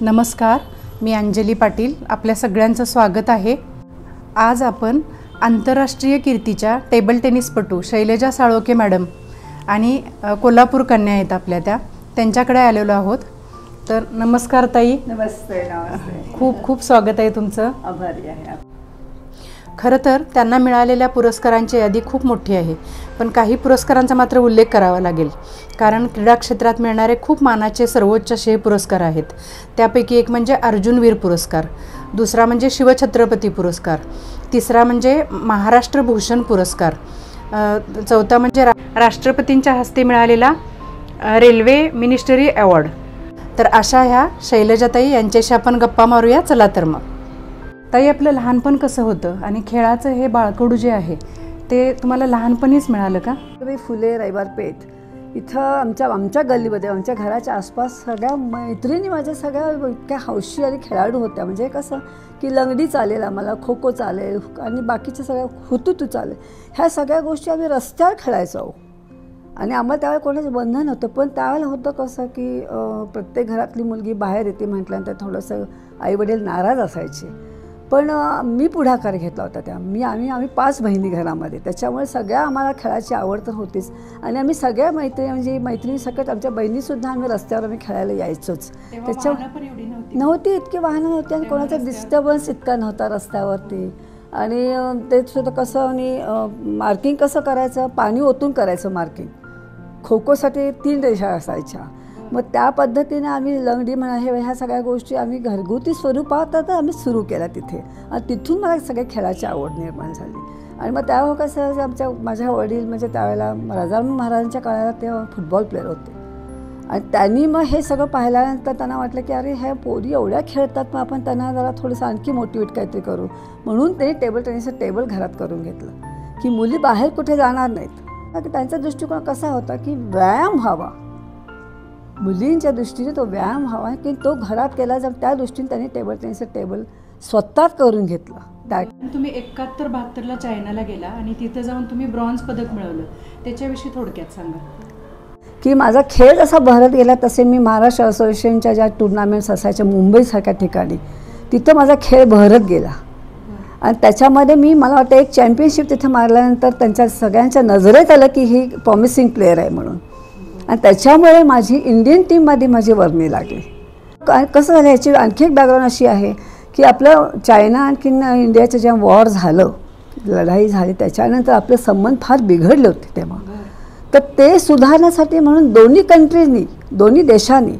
नमस्कार, मी अंजली पाटील. आपल्या सगळ्यांचं स्वागत आहे. आज आपण आंतरराष्ट्रीय कीर्तीच्या टेबल टेनिसपटू शैलजा साळोखे मॅडम आणि कोल्हापूर कन्या आहेत आपल्या त्यांच्याकडे आलेलो आहोत. तर नमस्कार ताई. नमस्ते. नमस्ते. खूप खूप स्वागत आहे तुमचं. आभारी आहे. खरं तर त्यांना मिळालेल्या पुरस्कारांची यादी खूप मोठी आहे, पण काही पुरस्कारांचा मात्र उल्लेख करावा लागेल, कारण क्रीडा क्षेत्रात मिळणारे खूप मानाचे सर्वोच्च असे पुरस्कार आहेत. त्यापैकी एक म्हणजे अर्जुनवीर पुरस्कार, दुसरा म्हणजे शिवछत्रपती पुरस्कार, तिसरा म्हणजे महाराष्ट्र भूषण पुरस्कार, चौथा म्हणजे राष्ट्रपतींच्या हस्ते मिळालेला रेल्वे मिनिस्टरी अवॉर्ड. तर अशा ह्या शैलजाताई यांच्याशी आपण गप्पा मारूया. चला तर मग. ताई, आपलं लहानपण कसं होतं आणि खेळाचं हे बाळकडू जे आहे ते तुम्हाला लहानपणीच मिळालं का? फुले रविवारपेठ इथं आमच्या गल्लीमध्ये, आमच्या घराच्या आसपास सगळ्या मैत्रिणी माझ्या सगळ्या इतक्या हौशी आणि खेळाडू होत्या. म्हणजे कसं की लंगडी चालेल, आम्हाला खो खो चालेल आणि बाकीच्या सगळ्या हुतुतू चालेल, ह्या सगळ्या गोष्टी आम्ही रस्त्यावर खेळायचो. आणि आम्हाला त्यावेळेला कोणाचं बंधन नव्हतं. पण त्यावेळेला होतं कसं की प्रत्येक घरातली मुलगी बाहेर येते म्हटल्यानंतर थोडंसं आईवडील नाराज असायचे. पण मी पुढाकार घेतला होता. आम्ही 5 बहिणी घरामध्ये, त्याच्यामुळे सगळ्या आम्हाला खेळाची आवड तर होतीच. आणि आम्ही सगळ्या मैत्रिणी सकट आमच्या बहिणीसुद्धा आम्ही रस्त्यावर खेळायला यायचोच. त्याच्यामुळे नव्हती, इतकी वाहनं नव्हती आणि कोणाचा डिस्टर्बन्स इतका नव्हता रस्त्यावरती. आणि ते सुद्धा कसं, आणि मार्किंग कसं करायचं, पाणी ओतून करायचं मार्किंग. खो खोसाठी 3 रेषा असायच्या. मग त्या पद्धतीने आम्ही लंगडी म्हणा ह्या सगळ्या गोष्टी आम्ही घरगुती स्वरूपात आम्ही सुरू केल्या तिथे. आणि तिथून मला सगळ्या खेळाची आवड निर्माण झाली. आणि मग त्यावेळेला कसं माझ्या वडील म्हणजे त्यावेळेला राजाराम महाराजांच्या काळाला तेव्हा फुटबॉल प्लेअर होते. आणि त्यांनी मग हे सगळं पाहिल्यानंतर त्यांना वाटलं की अरे ह्या पोरी एवढ्या खेळतात, मग आपण त्यांना जरा थोडंसं आणखी मोटिवेट काहीतरी करू. म्हणून त्यांनी टेबल टेनिसचं टेबल घरात करून घेतलं की मुली बाहेर कुठे जाणार नाहीत. त्यांचा दृष्टिकोन कसा होता की व्यायाम व्हावा, मुलींच्या दृष्टीने तो व्यायाम हवा, की तो घरात केला जाईल. त्या दृष्टीने त्यांनी टेबल टेनिसचं टेबल स्वतःच करून घेतलं. तुम्ही 71-72ला चायनाला गेला आणि तिथं जाऊन तुम्ही ब्रॉन्झ पदक मिळवलं, त्याच्याविषयी थोडक्यात सांगा. की माझा खेळ जसा बहरत गेला तसे मी महाराष्ट्र असोसिएशनच्या ज्या टुर्नामेंट्स असायच्या मुंबईसारख्या ठिकाणी, तिथं माझा खेळ बहरत गेला. आणि त्याच्यामध्ये मला वाटतं एक चॅम्पियनशिप तिथे मारल्यानंतर त्यांच्या सगळ्यांच्या नजरेत आलं की ही प्रॉमिसिंग प्लेअर आहे म्हणून. आणि त्याच्यामुळे माझी इंडियन टीममध्ये माझी वर्णी लागली. कसं झालं, याची आणखी एक बॅकग्राऊंड अशी आहे की आपलं चायना आणखीन इंडियाचं जेव्हा वॉर झालं, लढाई झाली, त्याच्यानंतर आपले संबंध फार बिघडले होते तेव्हा. तर ते सुधारण्यासाठी म्हणून दोन्ही देशांनी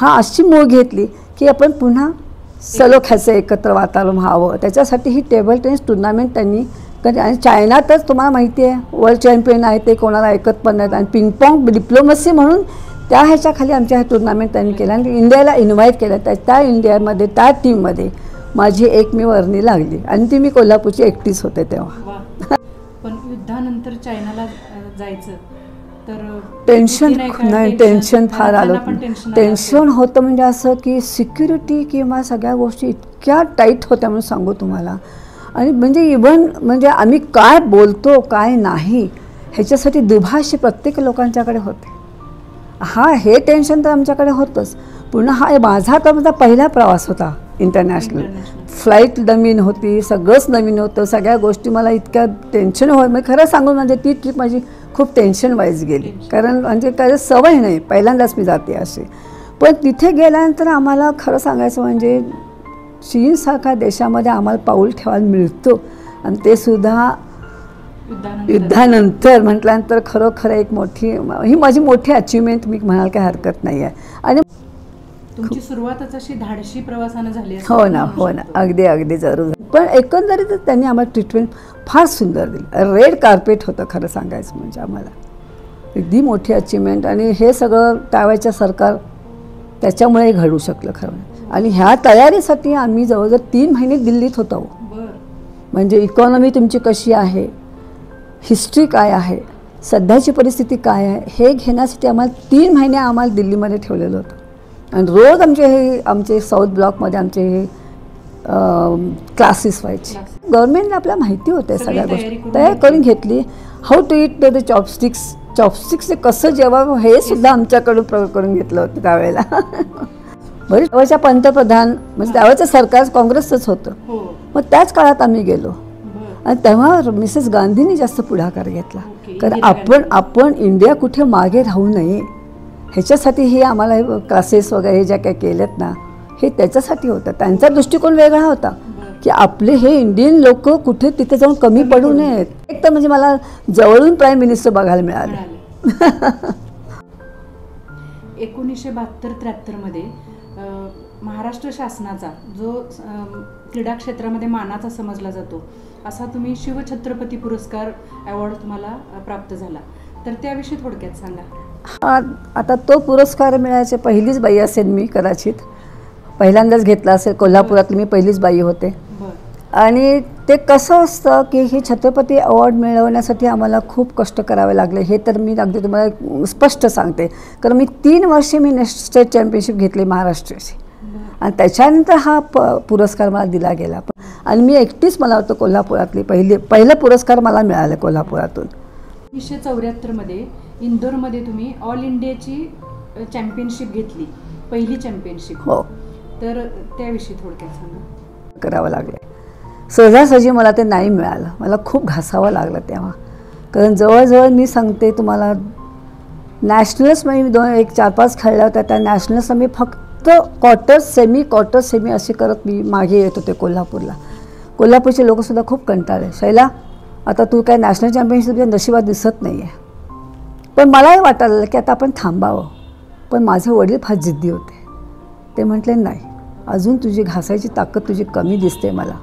अशी मोह घेतली की आपण पुन्हा सलोख्याचं एकत्र वातावरण व्हावं. त्याच्यासाठी ही टेबल टेनिस टुर्नामेंट त्यांनी. आणि चायनातच तुम्हाला माहिती आहे वर्ल्ड चॅम्पियन आहे, ते कोणाला ऐकत पण नाहीत. आणि पिंगपॉंग डिप्लोमसी म्हणून त्या ह्याच्याखाली आमच्या ह्या टुर्नामेंट त्यांनी केल्या आणि इंडियाला इन्व्हाइट केलं. त्या इंडियामध्ये त्या टीममध्ये माझी एक मी वर्णी लागली आणि ती मी कोल्हापूरची एकटीच होते तेव्हा. पण युद्धानंतर चायनाला जायचं तर टेन्शन फार आलं. टेन्शन होतं म्हणजे असं की सिक्युरिटी किंवा सगळ्या गोष्टी इतक्या टाईट होत्या म्हणून सांगू तुम्हाला. आणि म्हणजे आम्ही काय बोलतो काय नाही ह्याच्यासाठी दुभाषी प्रत्येक लोकांच्याकडे होते. हे टेन्शन तर आमच्याकडे होतंच. पुन्हा माझा पहिला प्रवास होता इंटरनॅशनल. फ्लाईट नवीन होती, सगळंच नवीन होतं, सगळ्या गोष्टी मला इतक्या टेन्शन म्हणजे खरं सांगून म्हणजे ती ट्रिप माझी खूप टेन्शन वाईज गेली. कारण म्हणजे त्याची सवय नाही, पहिल्यांदाच मी जाते असे. पण तिथे गेल्यानंतर आम्हाला खरं सांगायचं म्हणजे चीनसारख्या देशामध्ये आम्हाला पाऊल ठेवायला मिळतं, आणि ते सुद्धा युद्धानंतर म्हटल्यानंतर खरोखर एक ही माझी मोठी अचिव्हमेंट मी म्हणाल काही हरकत नाही आहे. आणि तुमची सुरुवातच अशी धाडशी प्रवासानं झाली. हो ना, अगदी जरूर. पण एकंदरीतच त्यांनी आम्हाला ट्रीटमेंट फार सुंदर दिली. रेड कार्पेट होतं खरं सांगायचं म्हणजे आम्हाला. अगदी मोठी अचिव्हमेंट. आणि हे सगळं त्यावेळेचं सरकार त्याच्यामुळे घडू शकलं खरं. आणि ह्या तयारीसाठी आम्ही जवळजवळ 3 महिने दिल्लीत होतो. म्हणजे इकॉनॉमी तुमची कशी आहे, हिस्ट्री काय आहे, सध्याची परिस्थिती काय आहे, हे घेण्यासाठी आम्हाला 3 महिने आम्हाला दिल्लीमध्ये ठेवलेलं होतं. आणि रोज आमचे साऊथ ब्लॉकमध्ये आमचे हे क्लासेस व्हायचे. गव्हर्नमेंटने आपल्याला माहिती होते सगळ्या गोष्टी तयार करून घेतली. How to eat the chopsticks कसं जेवावं हे सुद्धा आमच्याकडून प्रयोग करून घेतलं होतं त्यावेळेला. बरेच तेव्हाच्या पंतप्रधान म्हणजे त्यावेळेचं सरकार काँग्रेसचंच होतं. हो. मग त्याच काळात आम्ही गेलो बरं. आणि तेव्हा मिसेस गांधींनी जास्त पुढाकार घेतला. ओके. कारण इंदिरा आपण इंडिया कुठे मागे राहू नये ह्याच्यासाठी हे आम्हाला क्लासेस वगैरे ज्या काही केलेत ना, हे त्याच्यासाठी होतं. त्यांचा दृष्टिकोन वेगळा होता की आपले हे इंडियन लोक कुठे तिथे जाऊन कमी पडू नयेत. एक तर म्हणजे मला जवळून प्राईम मिनिस्टर बघायला मिळाले. 1972-73 मध्ये महाराष्ट्र शासनाचा जो क्रीडा क्षेत्रामध्ये मानाचा समजला जातो असा तुम्ही शिवछत्रपती पुरस्कार अवॉर्ड तुम्हाला प्राप्त झाला, तर त्याविषयी थोडक्यात सांगा. आता तो पुरस्कार मिळायची पहिलीच बाई असेल मी, कदाचित पहिल्यांदाच घेतला असेल. कोल्हापुरातली मी पहिलीच बाई होते. आणि ते कसं असतं की हे छत्रपती अवॉर्ड मिळवण्यासाठी आम्हाला खूप कष्ट करावे लागले. हे तर मी अगदी तुम्हाला स्पष्ट सांगते, कारण मी 3 वर्षे मी स्टेट चॅम्पियनशिप घेतली महाराष्ट्राची आणि त्याच्यानंतर हा पुरस्कार मला दिला गेला. आणि मी एकटीच मला वाटतं कोल्हापुरातली पहिलं पुरस्कार मला मिळालं कोल्हापुरातून. 1974 मध्ये इंदोरमध्ये तुम्ही ऑल इंडियाची चॅम्पियनशिप घेतली, पहिली चॅम्पियनशिप. हो. तर त्याविषयी थोडक्यात सांगा. करावं लागलं. सहजासहजी मला ते नाही मिळालं. मला खूप घासावं लागलं तेव्हा, कारण जवळजवळ मी सांगते तुम्हाला नॅशनल्स मी 1-4-5 खेळल्या होत्या. त्या नॅशनल्सला मी फक्त क्वार्टर सेमी असे करत मी मागे येत होते कोल्हापूरला. कोल्हापूरचे लोकसुद्धा खूप कंटाळले, शैला आता तू काय नॅशनल चॅम्पियनशिपच्या नशिबात दिसत नाही आहे. पण मलाही वाटायला लागलं की आता आपण थांबावं. पण माझे वडील फार जिद्दी होते. ते म्हटले नाही, अजून तुझी घासायची ताकद तुझी कमी दिसते, मला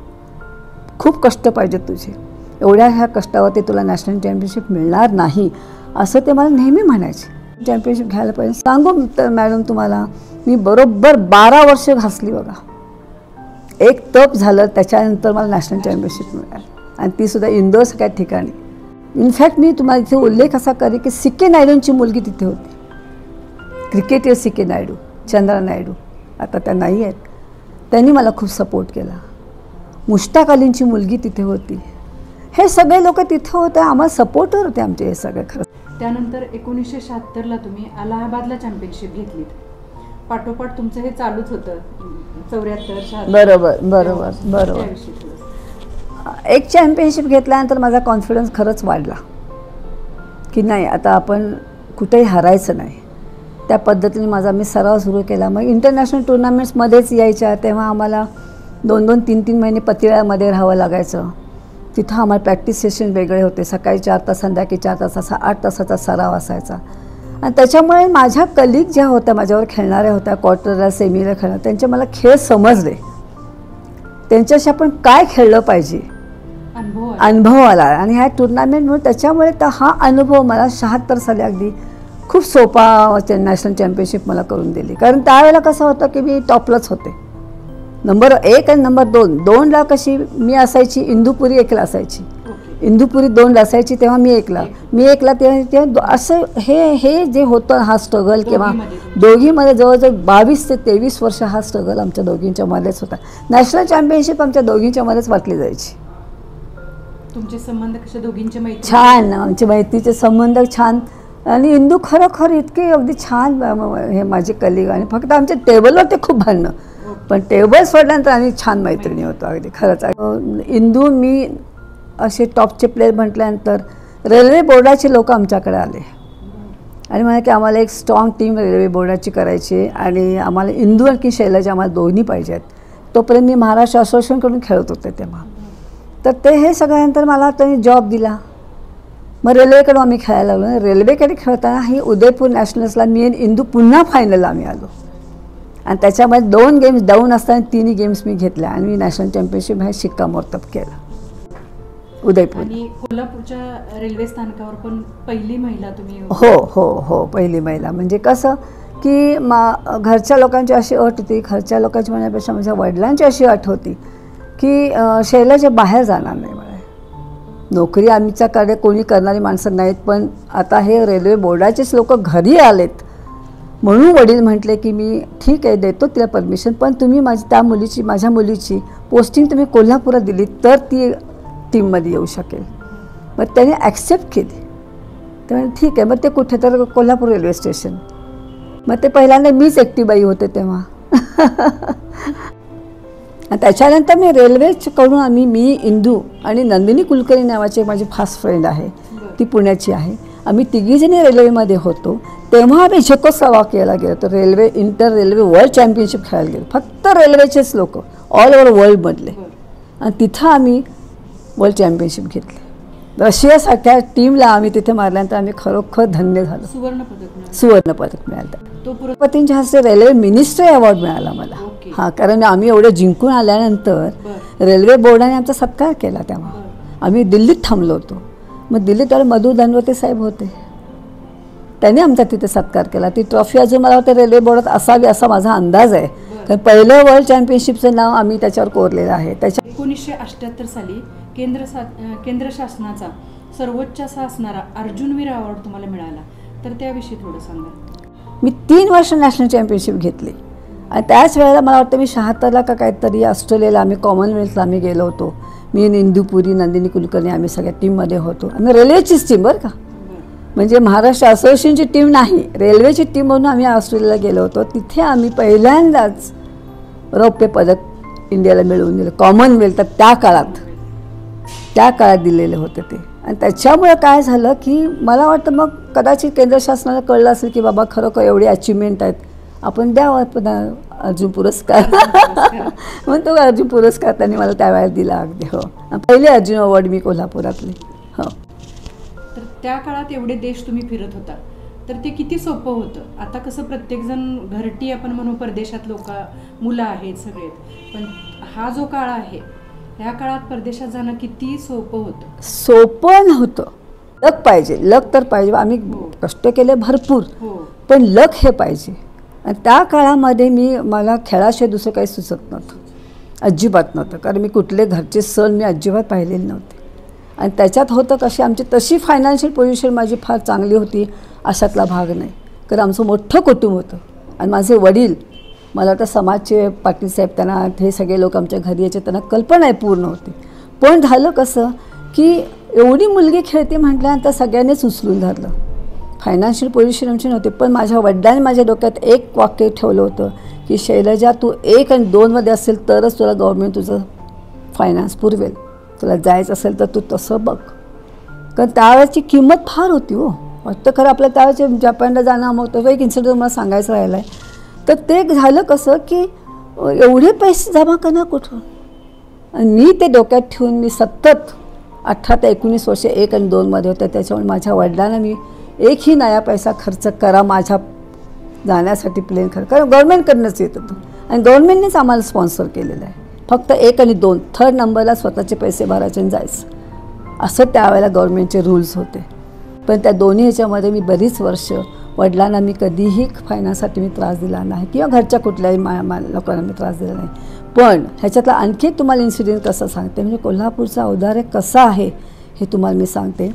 खूप कष्ट पाहिजेत तुझे, एवढ्या ह्या कष्टावरती तुला नॅशनल चॅम्पियनशिप मिळणार नाही असं ते मला नेहमी म्हणायचे. चॅम्पियनशिप घ्यायला पाहिजे. सांगू तर मॅडम तुम्हाला, मी बरोबर 12 वर्ष घासली बघा. एक तप झालं त्याच्यानंतर मला नॅशनल चॅम्पियनशिप मिळाली आणि तीसुद्धा इंदोर सगळ्या ठिकाणी. इनफॅक्ट मी तुम्हाला इथे उल्लेख असा करेन की सी.के. नायडूंची मुलगी तिथे होती. Cricketer C K. नायडू, चंद्रा नायडू, आता त्या नाही आहेत. त्यांनी मला खूप सपोर्ट केला. मुश्ताक अलींची मुलगी तिथे होती. हे सगळे लोक तिथे होते, आम्हाला सपोर्टर होते आमचे हे सगळे. खरं त्यानंतर 1976ला तुम्ही अलाहाबादला चॅम्पियनशिप घेतलीत. पाठोपाठ तुमचं हे चालूच होतं 74-76. बरोबर. एक चॅम्पियनशिप घेतल्यानंतर माझा कॉन्फिडन्स खरंच वाढला की नाही, आता आपण कुठेही हारायचं नाही. त्या पद्धतीने मी सराव सुरू केला. मग इंटरनॅशनल टुर्नामेंट्समध्येच यायच्या, तेव्हा आम्हाला 2-2, 3-3 महिने पतियाळ्यामध्ये राहावं लागायचं. तिथं आम्हाला प्रॅक्टिस सेशन वेगळे होते. सकाळी 4 तास, संध्याकाळी 4 तास, असा 8 तासाचा सराव असायचा. आणि त्याच्यामुळे माझ्या कलिग ज्या होत्या, माझ्यावर खेळणाऱ्या होत्या, क्वार्टरला सेमीला खेळणार, त्यांचे मला खेळ समजले. त्यांच्याशी आपण काय खेळलं पाहिजे अनुभव आला. आणि ह्या टुर्नामेंटमुळे त्याच्यामुळे तर हा अनुभव मला 76 साली अगदी खूप सोपा नॅशनल चॅम्पियनशिप मला करून दिली. कारण त्यावेळेला कसं होतं की मी टॉपलाच होते, नंबर 1 आणि नंबर 2ला कशी मी असायची. इंदुपुरी 1ला असायची, इंदुपुरी 2ला असायची, तेव्हा मी 1ला ते असं हे जे होतं हा स्ट्रगल किंवा दोघीमध्ये जवळजवळ 22 ते 23 वर्ष हा स्ट्रगल आमच्या दोघींच्या मध्येच होता. नॅशनल चॅम्पियनशिप आमच्या दोघींच्या मध्येच वाटली जायची. तुमचे संबंध कसे दोघींचे मैत्री? छान, आमचे मैत्रीचे संबंध छान. आणि इंदू खरोखर इतके अगदी छान हे माझे कलिग. आणि फक्त आमच्या टेबलवर ते खूप भांडणं, पण टेबल सोडल्यानंतर आम्ही छान मैत्रिणी होतो अगदी खरंच. इंदू मी असे टॉपचे प्लेयर म्हटल्यानंतर रेल्वे बोर्डाचे लोक आमच्याकडे आले आणि म्हणाले की आम्हाला एक स्ट्रॉंग टीम रेल्वे बोर्डाची करायची आणि आम्हाला इंदू आणि शैलजा आम्हाला दोन्ही पाहिजेत. तोपर्यंत मी महाराष्ट्र असोसिएशनकडून खेळत होते तेव्हा. तर ते हे सगळ्यानंतर मला त्यांनी जॉब दिला. मग रेल्वेकडून आम्ही खेळायला लागलो. रेल्वेकडे खेळताना ही उदयपूर नॅशनल्सला मी आणि इंदू पुन्हा फायनलला आम्ही आलो आणि त्याच्यामध्ये 2 गेम्स डाऊन असताना 3 गेम्स मी घेतल्या आणि मी नॅशनल चॅम्पियनशिप हे शिक्कामोर्तब केलं उदयपूर. आणि कोल्हापूरच्या रेल्वे स्थानकावर पण पहिली महिला तुम्ही? हो, पहिली महिला. म्हणजे कसं की घरच्या लोकांची अशी अट होती, घरच्या लोकांची म्हणण्यापेक्षा माझ्या वडिलांची अशी अट होती की शैलाच्या बाहेर जाणार नाही. नोकरी आमच्याकडे कोणी करणारी माणसं नाहीत, पण आता हे रेल्वे बोर्डाचेच लोक घरी आलेत म्हणून वडील म्हटले की मी ठीक आहे देतो तिला परमिशन, पण तुम्ही माझ्या मुलीची पोस्टिंग तुम्ही कोल्हापुरात दिली तर ती टीममध्ये येऊ शकेल. मग त्याने ॲक्सेप्ट केली. ते म्हणजे ठीक आहे. मग ते कुठे तर कोल्हापूर रेल्वे स्टेशन. मग ते पहिल्यांदा मीच एकटी बाई होते तेव्हा आणि त्याच्यानंतर मी रेल्वेकडून मी इंदू आणि नंदिनी कुलकर्णी नावाची माझी फास्ट फ्रेंड आहे, ती पुण्याची आहे. आम्ही तिघीजणी रेल्वेमध्ये होतो. तेव्हा आम्ही झेकोस्लोवाकियाला गेलो होतो. Railway inter railway world championship खेळायला गेलो. फक्त रेल्वेचेच लोक ऑल ओव्हर वर्ल्डमधले. आणि तिथं आम्ही वर्ल्ड चॅम्पियनशिप घेतली. रशियासारख्या टीमला आम्ही तिथे मारल्यानंतर आम्ही खरोखर धन्य झालो. सुवर्णपदक मिळालं. राष्ट्रपतींच्या हस्ते रेल्वे मिनिस्ट्री अवॉर्ड मिळाला मला. हां, कारण आम्ही एवढं जिंकून आल्यानंतर रेल्वे बोर्डाने आमचा सत्कार केला. तेव्हा आम्ही दिल्लीत थांबलो होतो. मग दिल्लीत त्याला मधु धनवते साहेब होते, त्यांनी आमचा तिथे सत्कार केला. ती ट्रॉफी अजून मला वाटतं रेल्वे बोर्डात असावी असा माझा अंदाज आहे. कारण पहिलं वर्ल्ड चॅम्पियनशिपचं नाव आम्ही त्याच्यावर कोरलेलं आहे. 1978 साली केंद्र शासनाचा सर्वोच्च असा असणारा अर्जुनवीर अवॉर्ड तुम्हाला मिळाला, तर त्याविषयी थोडं सांगा. मी 3 वर्ष नॅशनल चॅम्पियनशिप घेतली. आणि त्याच वेळेला मला वाटतं मी 76ला का काहीतरी ऑस्ट्रेलियाला आम्ही कॉमनवेल्थला आम्ही गेलो होतो. मी इंदुपुरी नंदिनी कुलकर्णी आम्ही सगळ्या टीममध्ये होतो. आणि रेल्वेचीच टीम बरं का, म्हणजे महाराष्ट्र असोसिएशनची टीम नाही, रेल्वेची टीम म्हणून आम्ही ऑस्ट्रेलियाला गेलो होतो. तिथे आम्ही पहिल्यांदाच रौप्य पदक इंडियाला मिळवून दिलं. कॉमनवेल्थ त्या काळात दिलेले होते ते. आणि त्याच्यामुळे काय झालं की मला वाटतं मग कदाचित केंद्र शासनाला कळलं असेल की बाबा खरोखर एवढी अचिव्हमेंट आहेत, आपण द्यावं अर्जुन पुरस्कार. म्हणून तो अर्जुन पुरस्कार त्यांनी मला त्यावेळेला दिला. अगदी हो, पहिले अर्जुन अवॉर्ड मी कोल्हापुरातले. हो, तर त्या काळात एवढे देश तुम्ही फिरत होता, तर ते किती सोपं होतं? आता कसं प्रत्येकजण घरटी आपण म्हणू, परदेशात मुलं आहेत सगळे, पण हा जो काळ आहे ह्या काळात परदेशात जाणं किती सोपं होतं? सोपं नव्हतं. लक पाहिजे, लक तर पाहिजे. आम्ही कष्ट केले भरपूर, पण लक हे पाहिजे. आणि त्या काळामध्ये मला खेळाशिवाय दुसरं काही सुचत नव्हतं, अजिबात नव्हतं. कारण मी कुठले घरचे सण मी अजिबात पाहिलेले नव्हते. आणि त्याच्यात होतं कशी आमची तशी फायनान्शियल पोझिशन माझी फार चांगली होती अशातला भाग नाही. कारण आमचं मोठं कुटुंब होतं. आणि माझे वडील मला वाटतं समाजचे पाटील साहेब, त्यांना हे सगळे लोक आमच्या घरी यायचे, त्यांना कल्पना पूर्ण होती. पण झालं कसं की एवढी मुलगी खेळते म्हटल्यानंतर सगळ्यांनीच उचलून धरलं. फायनान्शियल पोझिशन आमची नव्हती. पण माझ्या वडिलांनी माझ्या डोक्यात एक वाक्य ठेवलं होतं की शैलजा, तू 1 आणि 2मध्ये असेल तरच तुला गव्हर्नमेंट तुझं फायनान्स पुरवेल. तुला जायचं असेल तर तू तसं बघ. कारण त्यावेळेची किंमत फार होती. हो, वाटतं खरं आपल्या त्यावेळेचे जपानला जाणं. मग तो एक इन्सिडेंट मला सांगायचं राहिला आहे. तर ते झालं कसं की एवढे पैसे जमा करणार कुठून. आणि मी ते डोक्यात ठेवून मी सतत 18 ते 19 वर्षे 1 आणि 2मध्ये होते. त्याच्यामुळे माझ्या वडिलांना मी एकही नया पैसा खर्च करा माझ्या जाण्यासाठी प्लेन खर्च, कारण गव्हर्नमेंटकडनंच येत होतं. आणि गव्हर्नमेंटनेच आम्हाला स्पॉन्सर केलेलं आहे. फक्त 1 आणि 2 थर्ड नंबरला स्वतःचे पैसे भरायचे आणि जायचं, असं त्यावेळेला गव्हर्नमेंटचे रूल्स होते. पण त्या दोन्ही ह्याच्यामध्ये मी बरीच वर्ष वडिलांना मी कधीही फायनान्ससाठी मी त्रास दिला नाही किंवा घरच्या कुठल्याही लोकांना मी त्रास दिला नाही. पण ह्याच्यातला आणखी तुम्हाला इन्सिडेंट कसं सांगते, म्हणजे कोल्हापूरचा औदार्य कसा आहे हे तुम्हाला मी सांगते.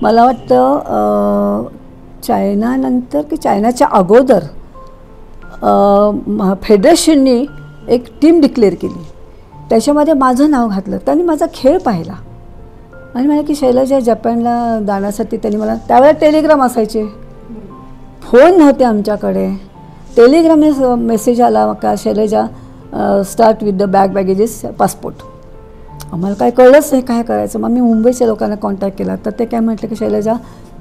मला वाटतं चायनानंतर की चायनाच्या अगोदर फेडरेशननी एक टीम डिक्लेअर केली. त्याच्यामध्ये माझं नाव घातलं. त्यांनी माझा खेळ पाहिला आणि मला की शैलजा जपानला जाण्यासाठी त्यांनी मला त्यावेळेला टेलिग्राम असायचे, फोन नव्हते आमच्याकडे. टेलिग्रामने मेसेज आला का Shailaja start with the baggages passport. आम्हाला काय कळलंच नाही काय करायचं. मग मी मुंबईच्या लोकांना कॉन्टॅक्ट केला तर ते काय म्हटलं की शैलजा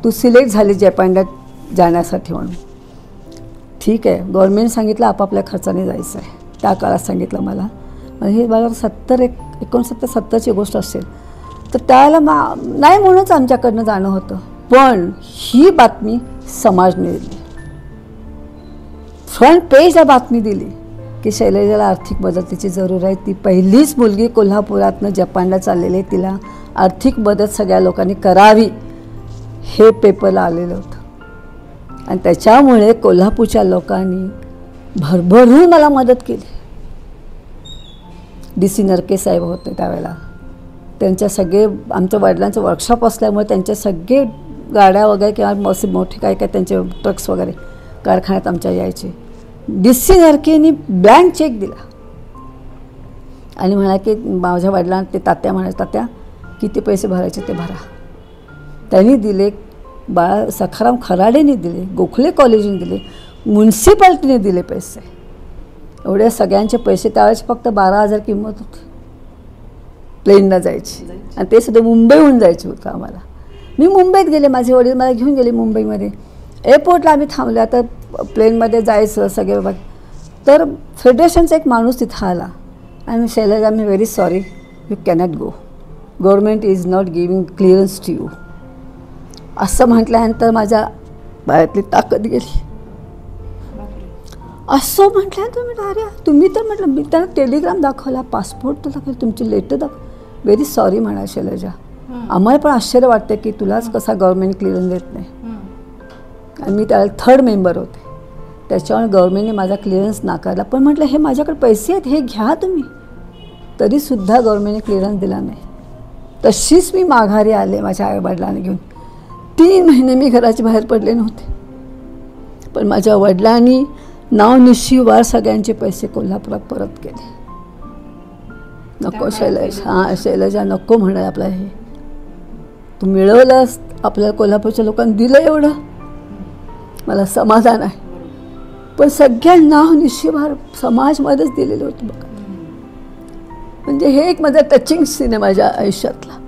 तू सिलेक्ट झाली जपानला जाण्यासाठी म्हणून. ठीक आहे, गव्हर्नमेंट सांगितलं आपापल्या खर्चाने जायचं आहे. त्या काळात सांगितलं मला. हे मला 69-70ची गोष्ट असेल. तर त्यावेळेला नाही म्हणूनच आमच्याकडनं जाणं होतं. पण ही बातमी समाजने दिली, फ्रंट पेजला बातमी दिली की शैलजाला आर्थिक मदतीची जरूर आहे. ती पहिलीच मुलगी कोल्हापुरातनं जपानला चाललेली आहे, तिला आर्थिक मदत सगळ्या लोकांनी करावी हे पेपरला आलेलं होतं. आणि त्याच्यामुळे कोल्हापूरच्या लोकांनी भरभरून मला मदत केली. DC नरके साहेब होते त्यावेळेला. त्यांच्या सगळे आमच्या वडिलांचं वर्कशॉप असल्यामुळे त्यांच्या सगळे गाड्या वगैरे किंवा मोठे काय काय त्यांचे ट्रक्स वगैरे कारखान्यात आमच्या यायचे. DC नरकेनी ब्लँक चेक दिला आणि म्हणा की माझ्या वडिलांना ते तात्या म्हणायचे, तात्या किती पैसे भरायचे ते भरा. त्यांनी दिले, सखाराम खराडेने दिले, गोखले कॉलेजने दिले, म्युन्सिपाल्टीने दिले पैसे. एवढे सगळ्यांचे पैसे त्यावेळेस फक्त 12,000 किंमत होती प्लेननं जायची, आणि ते सुद्धा मुंबईहून जायचं होतं आम्हाला. मी मुंबईत गेले, माझे वडील मला घेऊन गेले मुंबईमध्ये. एअरपोर्टला आम्ही थांबले, आता प्लेनमध्ये जायचं सगळे बघ. तर फेडरेशनचा एक माणूस तिथं आला आणि Shailaja, I am very sorry, you cannot go, government is not giving clearance to you. असं म्हटल्यानंतर माझ्या बाळातली ताकद गेली. असं म्हटल्यानंतर म्हटलं अरे तुम्ही तर, म्हटलं मी त्यांना टेलिग्राम दाखवला, पासपोर्ट तर दाखवला, तुमची लेटर दाखव. व्हेरी सॉरी म्हणा शैलजा, आम्हाला पण आश्चर्य वाटतं की तुलाच कसा गव्हर्मेंट क्लिअरन्स देत नाही. आणि मी त्याला 3rd मेंबर होते, त्याच्यामुळे गव्हर्मेंटने माझा क्लिअरन्स नाकारला. पण म्हटलं हे माझ्याकडे पैसे आहेत, हे घ्या तुम्ही. तरीसुद्धा गव्हर्मेंटने क्लिअरन्स दिला नाही. तशीच मी माघारी आले माझ्या आईवडिलांना घेऊन. 3 महिने मी घराच्या बाहेर पडले नव्हते. पण माझ्या वडिलांनी नावनिशिवार सगळ्यांचे पैसे कोल्हापुरात परत केले. नको शैलजा, हां शैलजा नको म्हणाय आपलं, हे तू मिळवलंस, आपल्याला कोल्हापूरच्या लोकांनी दिलं एवढं, मला समाधान आहे. पण सगळ्या नावनिशिवार समाजमध्येच दिलेलं होतं बघा. म्हणजे हे एक माझा टचिंग सीन आहे माझ्या आयुष्यातला.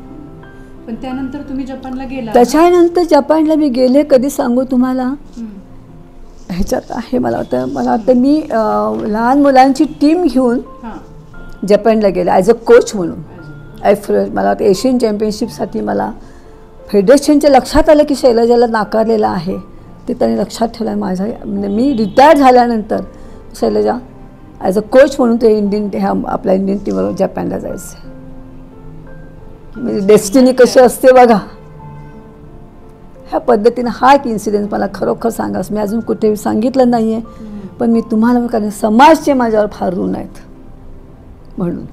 पण त्यानंतर तुम्ही जपानला गेला? त्याच्यानंतर जपानला मी गेले, कधी सांगू तुम्हाला, ह्याच्यात आहे मला वाटतं मी लहान मुलांची टीम घेऊन जपानला गेले ॲज अ कोच म्हणून. मला वाटतं एशियन चॅम्पियनशिपसाठी मला फेडरेशनच्या लक्षात आलं की शैलजाला नाकारलेलं आहे, ते त्यांनी लक्षात ठेवलं. माझ्या म्हणजे मी रिटायर झाल्यानंतर शैलजा ॲज अ कोच म्हणून ते आपल्या इंडियन टीमवर जपानला जायचं. म्हणजे डेस्टिनी कशी असते बघा. ह्या पद्धतीनं हा एक इन्सिडेंट मला खरोखर सांगास, मी अजून कुठे सांगितलं नाही आहे, पण मी तुम्हाला कारण समाजचे माझ्यावर फार ऋण आहेत म्हणून.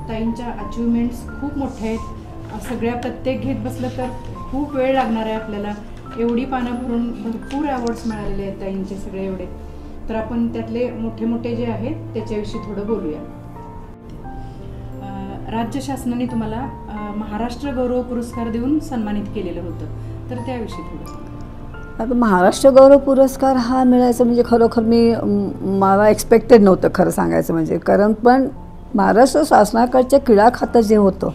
ताईंच्या अचिव्हमेंट्स खूप मोठ्या आहेत, सगळ्या प्रत्येक घेत बसलं तर खूप वेळ लागणार आहे आपल्याला. एवढी पानं भरून भरपूर अवॉर्ड्स मिळालेले आहेत ताईंचे सगळे एवढे. तर आपण त्यातले मोठे मोठे जे आहेत त्याच्याविषयी थोडं बोलूया. राज्य शासनाने तुम्हाला महाराष्ट्र गौरव पुरस्कार देऊन सन्मानित केलेलं होतं, तर त्याविषयी थोडं. आता महाराष्ट्र गौरव पुरस्कार हा मिळायचा म्हणजे खरोखर मला एक्सपेक्टेड नव्हतं खरं सांगायचं म्हणजे. कारण पण महाराष्ट्र शासनाकडच्या क्रीडा खातं जे होतं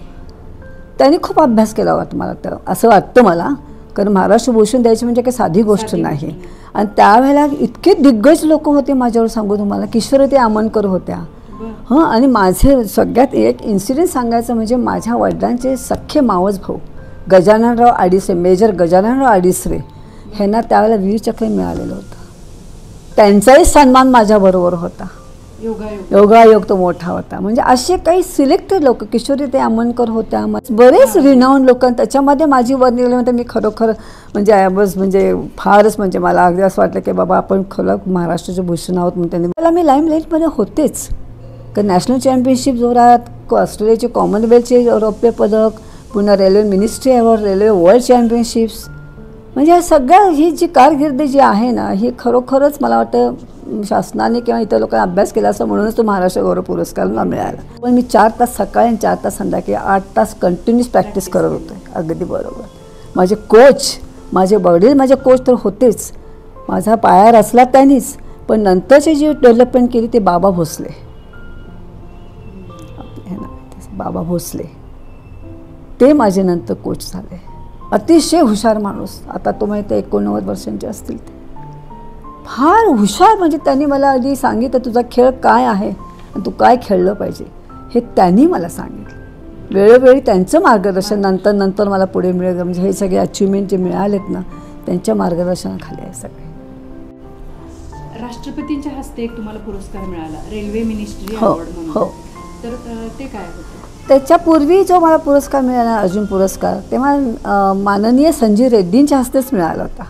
त्यांनी खूप अभ्यास केला होता मला, तर असं वाटतं मला. कारण महाराष्ट्र भूषण द्यायची म्हणजे काही साधी गोष्ट नाही. आणि त्यावेळेला इतके दिग्गज लोक होते माझ्यावर सांगू तुम्हाला, किशोरवती आमनकर होत्या. हां, आणि माझे सगळ्यात एक इन्सिडेंट सांगायचं म्हणजे माझ्या वडिलांचे सख्खे मावस भाऊ गजाननराव आडिसरे, मेजर गजाननराव आडिसरे, ह्यांना त्यावेळेला वीरचक्र मिळालेलं होतं. त्यांचाही सन्मान माझ्याबरोबर होता. योगायोग तो मोठा होता. म्हणजे असे काही सिलेक्टेड लोक, किशोरी ते आमनकर होत्या, बरेच रिनाऊंड लोक. त्याच्यामध्ये माझी वर निघाल्यानंतर मी खरोखर म्हणजे फारच म्हणजे मला अगदी असं वाटलं की बाबा आपण खरं महाराष्ट्राचे भूषण आहोत म्हणून. त्यांनी मला मी लाईमलाईटमध्ये होतेच. कारण नॅशनल चॅम्पियनशिप जोरात, ऑस्ट्रेलियाचे कॉमनवेल्थचे रौप्य पदक, पुन्हा railway ministry award, railway world championships, म्हणजे सगळ्या ही जी कारकिर्दी जी आहे ना, ही खरोखरच मला वाटतं शासनाने किंवा इतर लोकांनी अभ्यास केला असं म्हणूनच तो महाराष्ट्र गौरव पुरस्कार मला मिळाला. पण मी 4 तास सकाळी आणि 4 तास संध्याकाळी 8 तास कंटिन्यूस प्रॅक्टिस करत होते. अगदी बरोबर. माझे कोच, माझे वडील माझे कोच तर होतेच, माझा पाया रचला त्यांनीच. पण नंतरची जी डेव्हलपमेंट केली ते बाबा भोसले, बाबा भोसले, ते माझे नंतर कोच झाले. अतिशय हुशार माणूस. आता तो माहिती 89 वर्षांचे असतील ते. फार हुशार. म्हणजे त्यांनी मला आधी सांगितलं तुझा खेळ काय आहे आणि तू काय खेळलं पाहिजे हे त्यांनी मला सांगितलं. वेळोवेळी त्यांचं मार्गदर्शन नंतर मला पुढे मिळालं. म्हणजे हे सगळे अचिव्हमेंट जे मिळालेत ना, त्यांच्या मार्गदर्शनाखाली आहे सगळे. राष्ट्रपतींच्या हस्ते एक तुम्हाला पुरस्कार मिळाला, रेल्वे मिनिस्ट्री अवॉर्ड म्हणून. हो. तर ते काय होतं? त्याच्यापूर्वी जो मला पुरस्कार मिळाला, अर्जुन पुरस्कार, तेव्हा माननीय संजीव रेड्डींच्या हस्तेच मिळाला होता.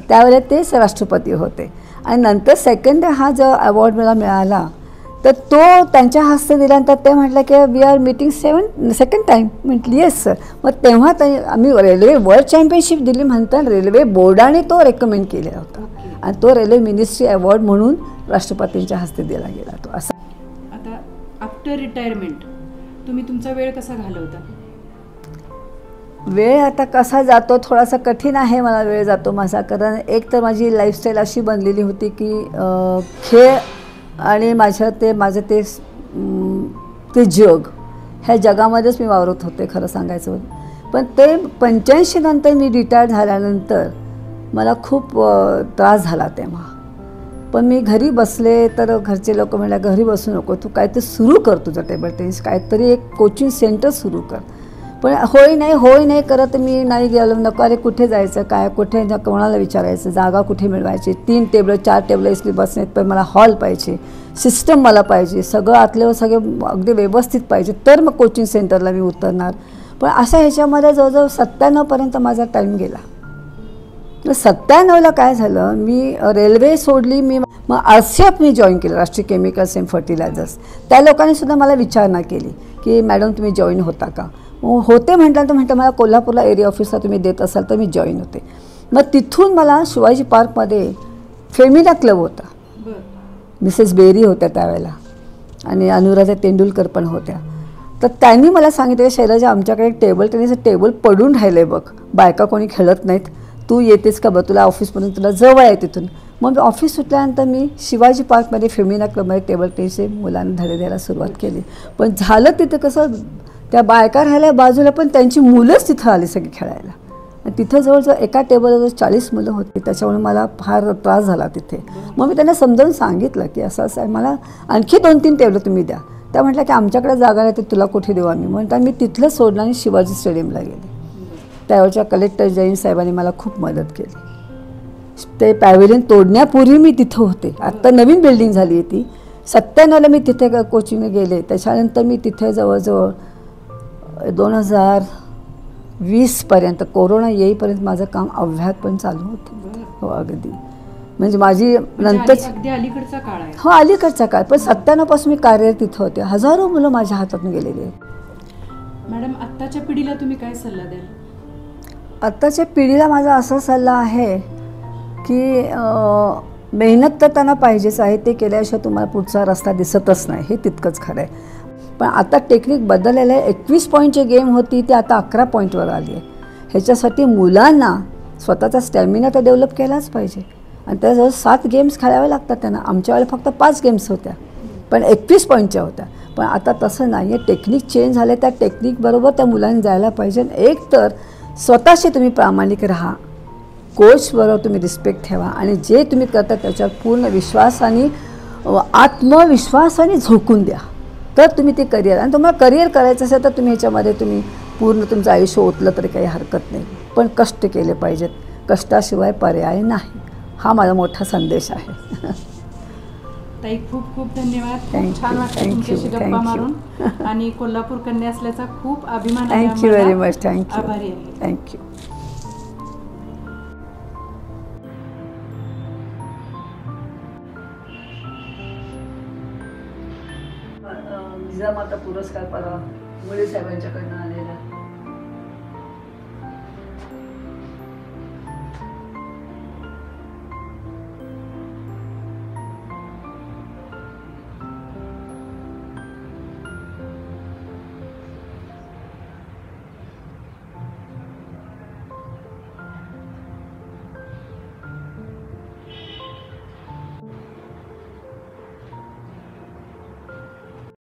त्यावेळेला तेच राष्ट्रपती होते. आणि नंतर सेकंड हा जो अवॉर्ड मला मिळाला तर तो त्यांच्या हस्ते दिल्यानंतर ते म्हटलं की we are meeting second time. म्हटली येस सर. मग तेव्हा आम्ही रेल्वे वर्ल्ड चॅम्पियनशिप दिली म्हणतात, रेल्वे बोर्डाने तो रेकमेंड केलेला होता आणि तो रेल्वे मिनिस्ट्री अवॉर्ड म्हणून राष्ट्रपतींच्या हस्ते दिला गेला तो. असं. आता आफ्टर रिटायरमेंट तुम्ही तुमचा वेळ कसा घालवता? वेळ आता कसा जातो थोडासा कठीण आहे, मला वेळ जातो माझा. कारण एक तर माझी लाईफस्टाईल अशी बनलेली होती की खेळ आणि माझं ते जग, ह्या जगामध्येच मी वावरत होते खरं सांगायचं. पण ते 85 नंतर मी रिटायर झाल्यानंतर मला खूप त्रास झाला तेव्हा. पण मी घरी बसले तर घरचे लोक म्हणले घरी बसू नको, तू काहीतरी सुरू कर, तुझं टेबल टेनिस काहीतरी एक कोचिंग सेंटर सुरू कर. पण होय नाही करत मी नाही गेलो. नको, अरे कुठे जायचं, काय कुठे, कोणाला विचारायचं, जागा कुठे मिळवायची, 3 टेबल 4 टेबल इसली बस नाहीत, पण मला हॉल पाहिजे, सिस्टम मला पाहिजे, सगळं आतल्यावर सगळं अगदी व्यवस्थित पाहिजे, तर मग कोचिंग सेंटरला मी उतरणार. पण अशा ह्याच्यामध्ये जवळजवळ 97पर्यंत माझा टाईम गेला. 97ला काय झालं, मी रेल्वे सोडली, मग RCF मी जॉईन केलं, राष्ट्रीय केमिकल्स अँड फर्टिलायझर्स. त्या लोकांनीसुद्धा मला विचारणा केली की मॅडम तुम्ही जॉईन होता का. होते म्हटल्यानंतर म्हटलं मला कोल्हापूरला एरिया ऑफिसला तुम्ही देत असाल तर मी जॉईन होते. मग तिथून मला शिवाजी पार्कमध्ये फेमिना क्लब होता, मिसेस बेरी होत्या त्यावेळेला आणि अनुराधा तेंडुलकर पण होत्या. तर त्यांनी मला सांगितलं शैलजा आमच्याकडे एक टेबल पडून राहिलं आहे बघ, बायका कोणी खेळत नाहीत, तू येतेस का बघ, तुला ऑफिसपर्यंत तुला जवळ आहे तिथून. मग ऑफिस सुटल्यानंतर मी शिवाजी पार्कमध्ये फेमिना क्लबमध्ये टेबल टेनिसचे मुलांना धडे द्यायला सुरुवात केली. पण झालं तिथं कसं, त्या बायका राहिल्या बाजूला पण त्यांची मुलंच तिथं आली सगळी खेळायला. तिथं जवळजवळ एका टेबलवर 40 मुलं होती, त्याच्यामुळे मला फार त्रास झाला तिथे. मग मी त्यांना समजावून सांगितलं की असं आहे, मला आणखी 2-3 टेबल तुम्ही द्या. त्या म्हटल्या की आमच्याकडे जागा नाही तर तुला कुठे देऊ आम्ही. म्हणता मी तिथलं सोडलं आणि शिवाजी स्टेडियमला गेले. त्यावेळच्या कलेक्टर जैन साहेबांनी मला खूप मदत केली. ते पॅव्हिलियन तोडण्यापूर्वी मी तिथं होते. आत्ता नवीन बिल्डिंग झाली आहे ती. 97ला मी तिथे कोचिंग गेले. त्याच्यानंतर मी तिथे जवळजवळ 2020पर्यंत, कोरोना येईपर्यंत माझं काम अव्याहत पण चालू होतं. हो अगदी, म्हणजे माझी नंतर अलीकडचा काळ आहे. हो अलीकडचा काळ, पण 97पासून मी कार्यरत तिथं होते. हजारो मुलं माझ्या हातातून गेलेली आहेत. मॅडम आत्ताच्या पिढीला तुम्ही काय सल्ला द्याल. आत्ताच्या पिढीला माझा असा सल्ला आहे की मेहनत तर त्यांना पाहिजेच आहे, ते केल्याशिवाय तुम्हाला पुढचा रस्ता दिसतच नाही, हे तितकंच खरं आहे. पण आता टेक्निक बदललेलं आहे. 21 पॉईंटची गेम होती ती आता 11 पॉईंटवर आली आहे. ह्याच्यासाठी मुलांना स्वतःचा स्टॅमिना तर डेव्हलप केलाच पाहिजे आणि त्याजवळ 7 गेम्स खेळावे लागतात त्यांना. आमच्या वेळेला फक्त 5 गेम्स होत्या पण 21 पॉईंटच्या होत्या. पण आता तसं नाही आहे, टेक्निक चेंज झाले. त्या टेक्निकबरोबर त्या मुलांनी जायला पाहिजे. एक तर स्वतःशी तुम्ही प्रामाणिक राहा, कोचबरोबर तुम्ही रिस्पेक्ट ठेवा आणि जे तुम्ही करता त्याच्यावर पूर्ण विश्वासाने, आत्मविश्वासाने झोकून द्या, तर तुम्ही ते करिअर. आणि तुम्हाला करिअर करायचं असेल तर तुम्ही ह्याच्यामध्ये तुम्ही पूर्ण तुमचं आयुष्य ओतलं तरी काही हरकत नाही. पण कष्ट केले पाहिजेत, कष्टाशिवाय पर्याय नाही. हा माझा मोठा संदेश आहे. ताई खूप खूप धन्यवाद. खूप छान वाटलं तुमच्याशी गप्पा मारून आणि कोल्हापूर कन्या असल्याचा खूप अभिमान आहे. Thank you very much. थँक्यू. आभारी आहे. थँक्यू. जिजामाता पुरस्कार परवा मुळे साहेबांच्याकडनं